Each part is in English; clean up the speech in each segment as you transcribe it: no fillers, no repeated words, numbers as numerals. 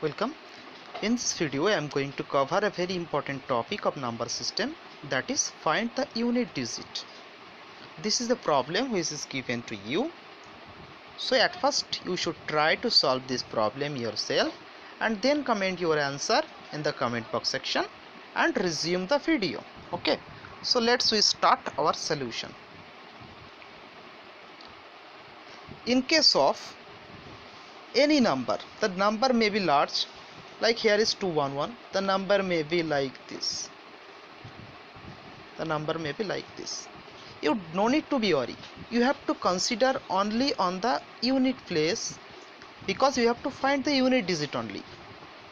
Welcome. In this video I am going to cover a very important topic of number system, that is find the unit digit. This is the problem which is given to you. So at first you should try to solve this problem yourself and then comment your answer in the comment box section and resume the video. Okay, so let's start our solution. In case of any number, the number may be large, like here is 211, the number may be like this. You no need to be worried. You have to consider only on the unit place, because you have to find the unit digit only.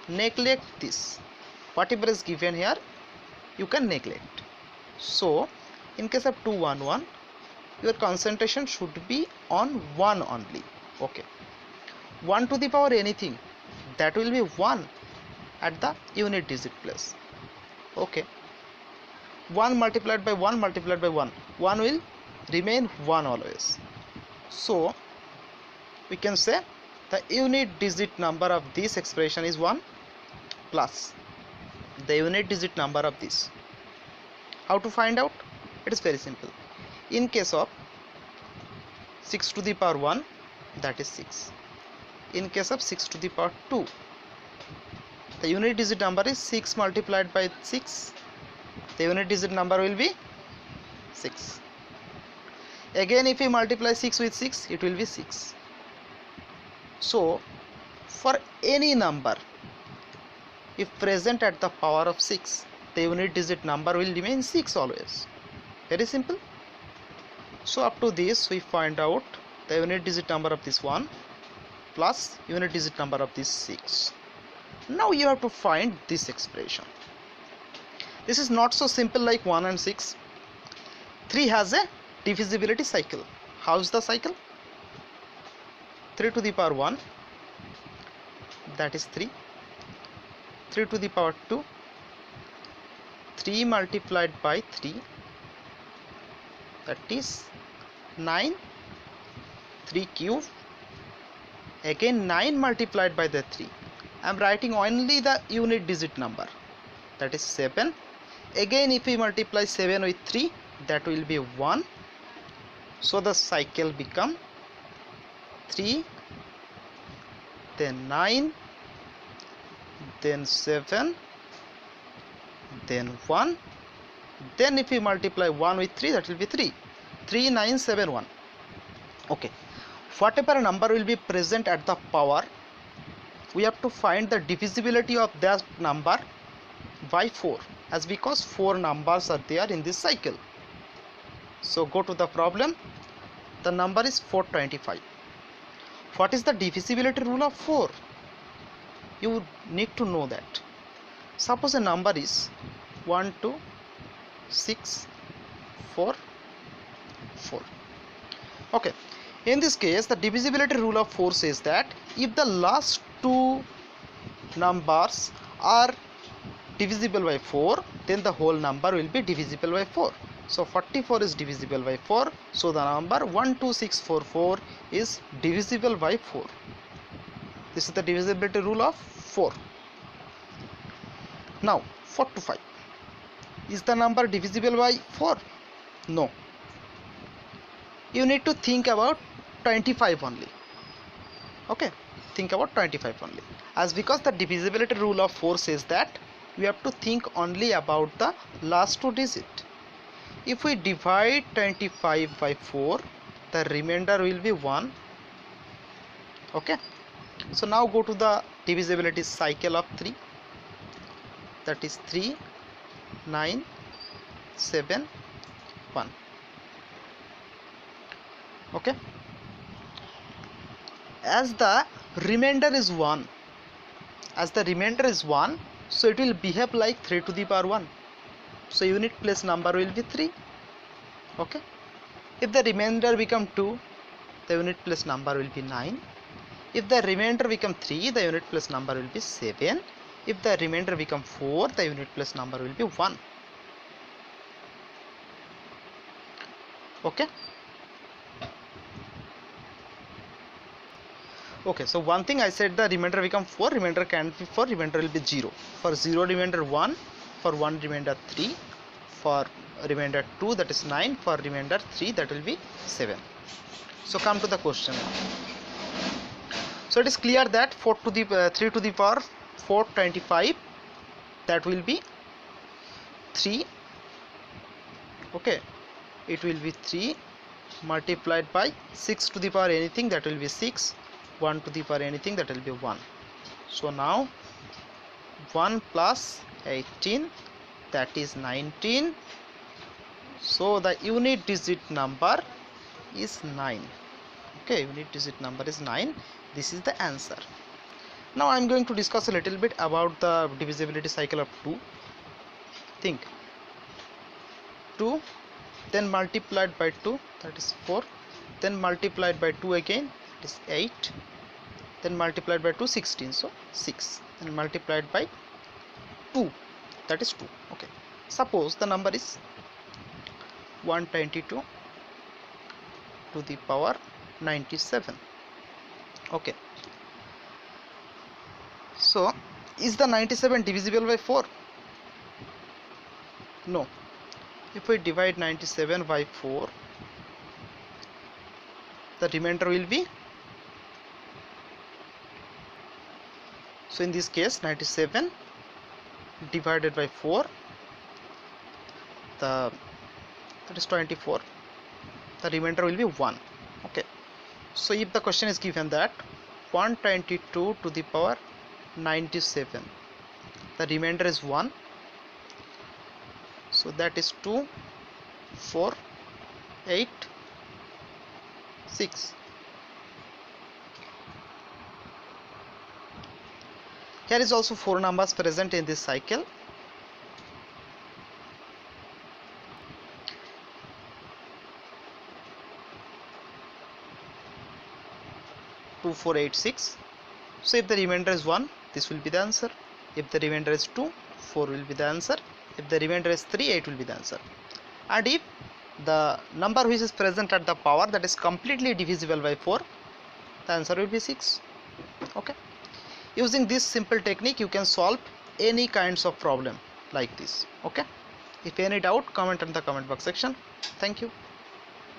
Neglect this. Whatever is given here, you can neglect. So, in case of 211, your concentration should be on 1 only. Okay. 1 to the power anything, that will be 1 at the unit digit place. Okay. 1 multiplied by 1 multiplied by 1. 1 will remain 1 always. So, we can say the unit digit number of this expression is 1 plus the unit digit number of this. How to find out? It is very simple. In case of 6 to the power 1, that is 6. In case of 6 to the power 2, the unit digit number is 6 multiplied by 6. The unit digit number will be 6. Again, if we multiply 6 with 6, it will be 6. So, for any number, if present at the power of 6, the unit digit number will remain 6 always. Very simple. So, up to this, we find out the unit digit number of this 1 plus unit digit number of this 6. Now you have to find this expression. This is not so simple like 1 and 6. 3 has a divisibility cycle. How is the cycle? 3 to the power 1, that is 3. 3 to the power 2, 3 multiplied by 3, that is 9. 3 cube, again 9 multiplied by the 3. I am writing only the unit digit number, that is 7. Again, if we multiply 7 with 3, that will be 1. So the cycle become 3, then 9, then 7, then 1. Then if we multiply 1 with 3, that will be 3. 3, 9, 7, 1. Okay. Whatever number will be present at the power, we have to find the divisibility of that number by 4, as because 4 numbers are there in this cycle. So go to the problem. The number is 425. What is the divisibility rule of 4? You need to know that. Suppose a number is 1, 2, 6, 4, 4. Okay. In this case, the divisibility rule of 4 says that if the last two numbers are divisible by 4, then the whole number will be divisible by 4. So 44 is divisible by 4. So the number 12644 is divisible by 4. This is the divisibility rule of 4. Now 425. Is the number divisible by 4? No. You need to think about 25 only. Okay, think about 25 only, as because the divisibility rule of 4 says that we have to think only about the last two digit. If we divide 25 by 4, the remainder will be 1. Okay, so now go to the divisibility cycle of 3, that is 3, 9, 7, 1. Okay, as the remainder is 1, so it will behave like 3 to the power 1. So unit place number will be 3. Okay, if the remainder become 2, the unit place number will be 9. If the remainder become 3, the unit place number will be 7. If the remainder become 4, the unit place number will be 1. Okay. Okay, so one thing I said, the remainder become 4, remainder can be 4, remainder will be 0. For 0 remainder 1, for 1 remainder 3, for remainder 2 that is 9, for remainder 3 that will be 7. So come to the question now. So it is clear that 3 to the power 425, that will be 3. Okay, it will be 3 multiplied by 6 to the power anything, that will be 6, 1 to the power anything, that will be 1. So now 1 plus 18, that is 19. So the unit digit number is 9. Okay, unit digit number is 9. This is the answer. Now I am going to discuss a little bit about the divisibility cycle of 2. Think 2, then multiplied by 2, that is 4, then multiplied by 2 again, it is 8, then multiplied by 2, 16, so 6, then multiplied by 2, that is 2. Okay, suppose the number is 122 to the power 97. Okay, so is the 97 divisible by 4? No. If we divide 97 by 4, the remainder will be, so in this case 97 divided by 4, that is 24, the remainder will be 1. Okay, so if the question is given that 122 to the power 97, the remainder is 1, so that is 2, 4, 8, 6. Here is also 4 numbers present in this cycle. 2, 4, 8, 6. So if the remainder is 1, this will be the answer. If the remainder is 2, 4 will be the answer. If the remainder is 3, 8 will be the answer. And if the number which is present at the power, that is completely divisible by 4, the answer will be 6. Okay, using this simple technique you can solve any kinds of problem like this. Okay, if any doubt, comment in the comment box section. Thank you.